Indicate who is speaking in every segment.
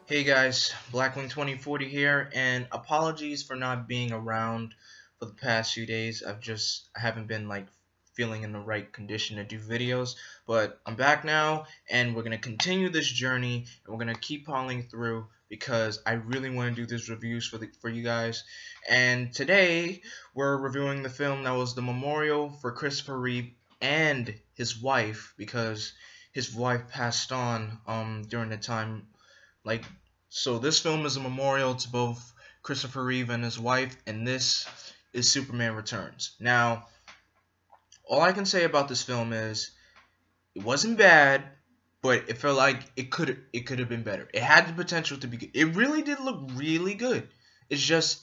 Speaker 1: Hey guys, Blackwing2040 here, and apologies for not being around for the past few days. I haven't been feeling in the right condition to do videos, but I'm back now, and we're gonna continue this journey, and we're gonna keep piling through because I really want to do these reviews for you guys. And today we're reviewing the film that was the memorial for Christopher Reeve and his wife, because his wife passed on during the time like, so this film is a memorial to both Christopher Reeve and his wife, and this is Superman Returns. Now, all I can say about this film is it wasn't bad, but it felt like it could have been better. It had the potential to be good. It really did look really good. It's just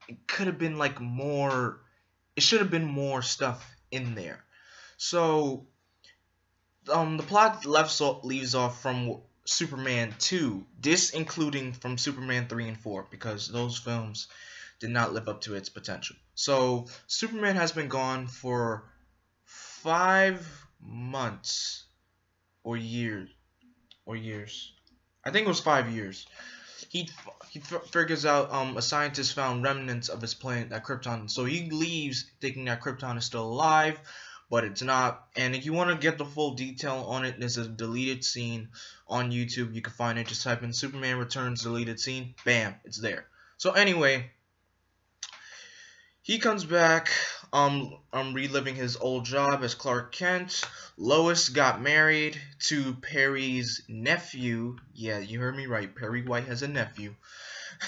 Speaker 1: it could have been more. It should have been more stuff in there. So the plot leaves off from Superman 2, this including from Superman 3 and 4, because those films did not live up to its potential. So Superman has been gone for 5 months or years. I think it was 5 years. He figures out a scientist found remnants of his planet, that Krypton. So he leaves thinking that Krypton is still alive, but it's not. And if you want to get the full detail on it, there's a deleted scene on YouTube. You can find it. Just type in Superman Returns deleted scene. Bam, it's there. So anyway, he comes back, reliving his old job as Clark Kent. Lois got married to Perry's nephew. Yeah, you heard me right. Perry White has a nephew.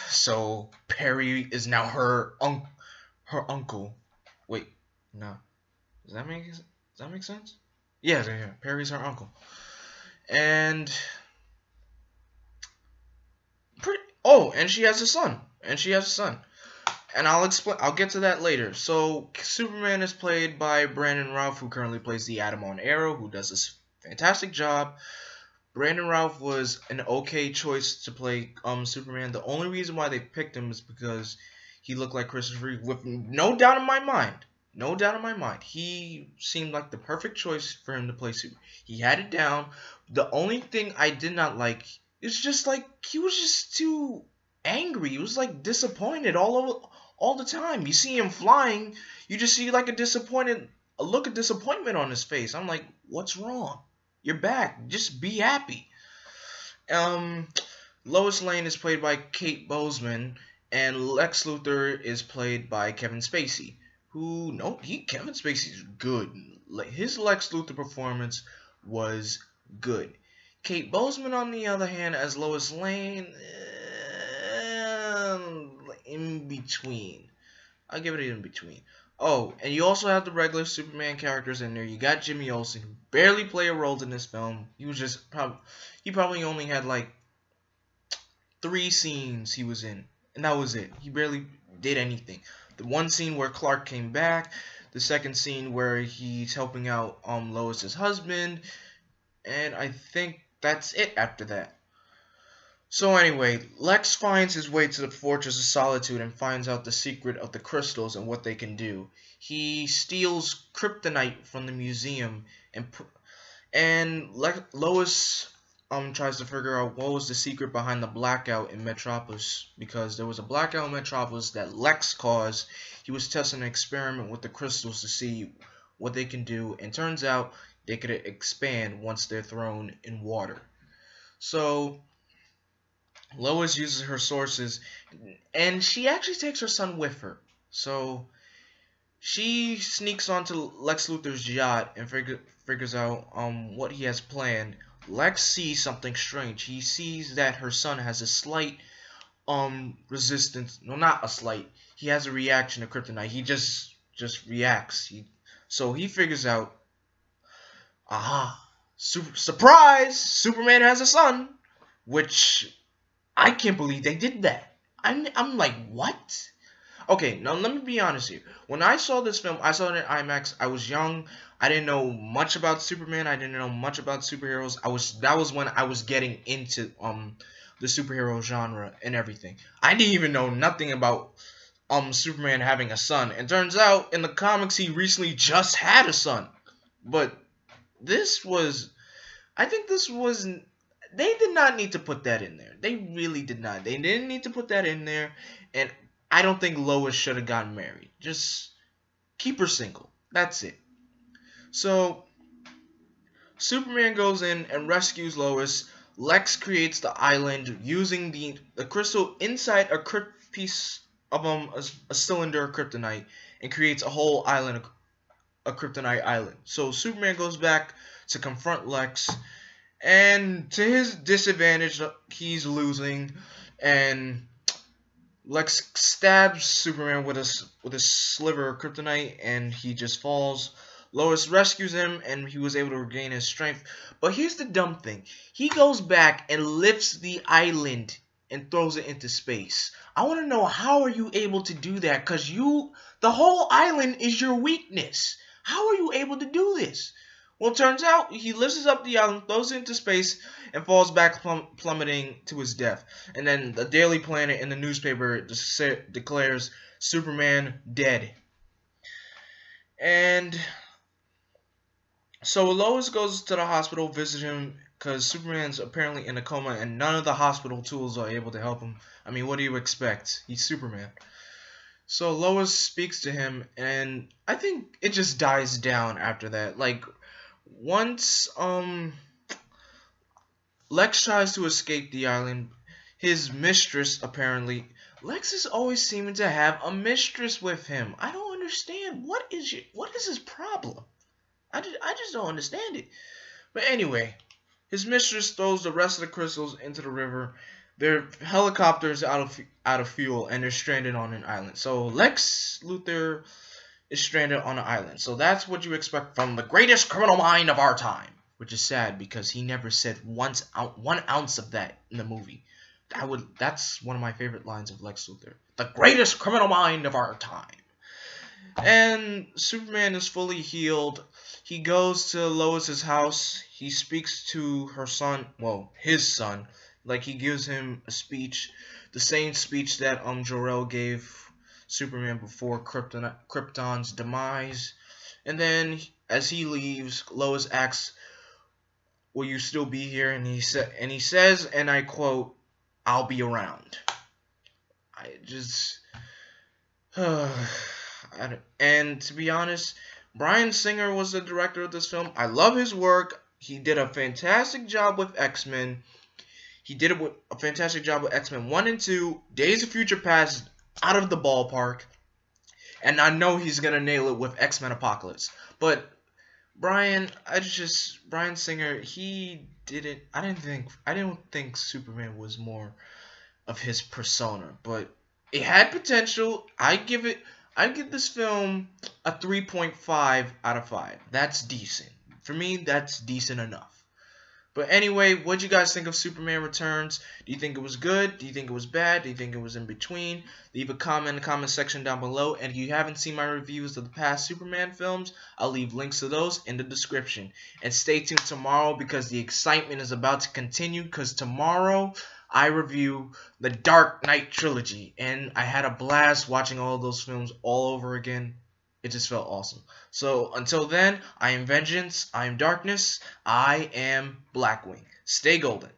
Speaker 1: So Perry is now her uncle. Wait, no. Does that make sense? Yeah. Perry's her uncle. And and she has a son. And I'll get to that later. So Superman is played by Brandon Routh, who currently plays the Atom on Arrow, who does this fantastic job. Brandon Routh was an okay choice to play Superman. The only reason why they picked him is because he looked like Christopher Reeve, with no doubt in my mind. No doubt in my mind. He seemed like the perfect choice for him to play Superman. He had it down. The only thing I did not like is just he was just too angry. He was disappointed all the time. You see him flying, you just see a look of disappointment on his face. I'm like, what's wrong? You're back. Just be happy. Lois Lane is played by Kate Boseman, and Lex Luthor is played by Kevin Spacey. Kevin Spacey's good. His Lex Luthor performance was good. Kate Boseman, on the other hand, as Lois Lane, in between. I'll give it in between. Oh, and you also have the regular Superman characters in there. You got Jimmy Olsen, who barely played a role in this film. He probably only had 3 scenes he was in, and that was it. He barely did anything. The one scene where Clark came back, the second scene where he's helping out Lois's husband, and I think that's it after that. So anyway, Lex finds his way to the Fortress of Solitude and finds out the secret of the crystals and what they can do. He steals kryptonite from the museum, and Lois tries to figure out what was the secret behind the blackout in Metropolis, because there was a blackout in Metropolis that Lex caused. He was testing an experiment with the crystals to see what they can do, and turns out they could expand once they're thrown in water. So Lois uses her sources, and she actually takes her son with her. So she sneaks onto Lex Luthor's yacht and figures out what he has planned. Lex sees something strange. He sees that her son has a slight resistance. No, not a slight. He has a reaction to kryptonite. He just reacts. So he figures out, aha, surprise! Superman has a son, which I can't believe they did that. I'm like, what? Okay, now let me be honest here. When I saw this film, I saw it in IMAX. I was young. I didn't know much about Superman. I didn't know much about superheroes. That was when I was getting into the superhero genre and everything. I didn't even know nothing about Superman having a son. And turns out in the comics he recently just had a son. But I think this was They did not need to put that in there. They really did not. They didn't need to put that in there. And I don't think Lois should have gotten married. Just keep her single. That's it. So Superman goes in and rescues Lois. Lex creates the island using the crystal inside a piece of a cylinder of kryptonite, and creates a whole island, a kryptonite island. So Superman goes back to confront Lex, and to his disadvantage, he's losing, and Lex stabs Superman with a sliver of kryptonite, and he just falls. Lois rescues him, and he was able to regain his strength. But here's the dumb thing. He goes back and lifts the island and throws it into space. I want to know, how are you able to do that? Because the whole island is your weakness. How are you able to do this? Well, it turns out he lifts up the island, throws it into space, and falls back plummeting to his death. And then the Daily Planet in the newspaper declares Superman dead. And so Lois goes to the hospital, visit him, because Superman's apparently in a coma, and none of the hospital tools are able to help him. I mean, what do you expect? He's Superman. So Lois speaks to him, and I think it just dies down after that. Like, once Lex tries to escape the island, his mistress apparently... Lex is always seeming to have a mistress with him. I don't understand. What is his problem? I just don't understand it. But anyway, his mistress throws the rest of the crystals into the river. Their helicopter's out of fuel, and they're stranded on an island. So Lex Luthor is stranded on an island. So that's what you expect from the greatest criminal mind of our time. Which is sad, because he never said 1 ounce of that in the movie. That's one of my favorite lines of Lex Luthor. The greatest criminal mind of our time. And Superman is fully healed. He goes to Lois's house. He speaks to her son, well, his son. Like, he gives him a speech, the same speech that Jor-El gave Superman before Krypton's demise. And then, as he leaves, Lois asks, "Will you still be here?" And he says, and I quote, "I'll be around." I just... and to be honest, Bryan Singer was the director of this film. I love his work. He did a fantastic job with X-Men. He did a fantastic job with X-Men 1 and 2. Days of Future Past, out of the ballpark. And I know he's going to nail it with X-Men Apocalypse. But Bryan Singer, I didn't think Superman was more of his persona. But it had potential. I give this film a 3.5 out of 5. That's decent. For me, that's decent enough. But anyway, what'd you guys think of Superman Returns? Do you think it was good? Do you think it was bad? Do you think it was in between? Leave a comment in the comment section down below. And if you haven't seen my reviews of the past Superman films, I'll leave links to those in the description. And stay tuned tomorrow, because the excitement is about to continue, because tomorrow I review the Dark Knight trilogy, and I had a blast watching all of those films all over again. It just felt awesome. So until then, I am Vengeance, I am Darkness, I am Blackwing. Stay golden.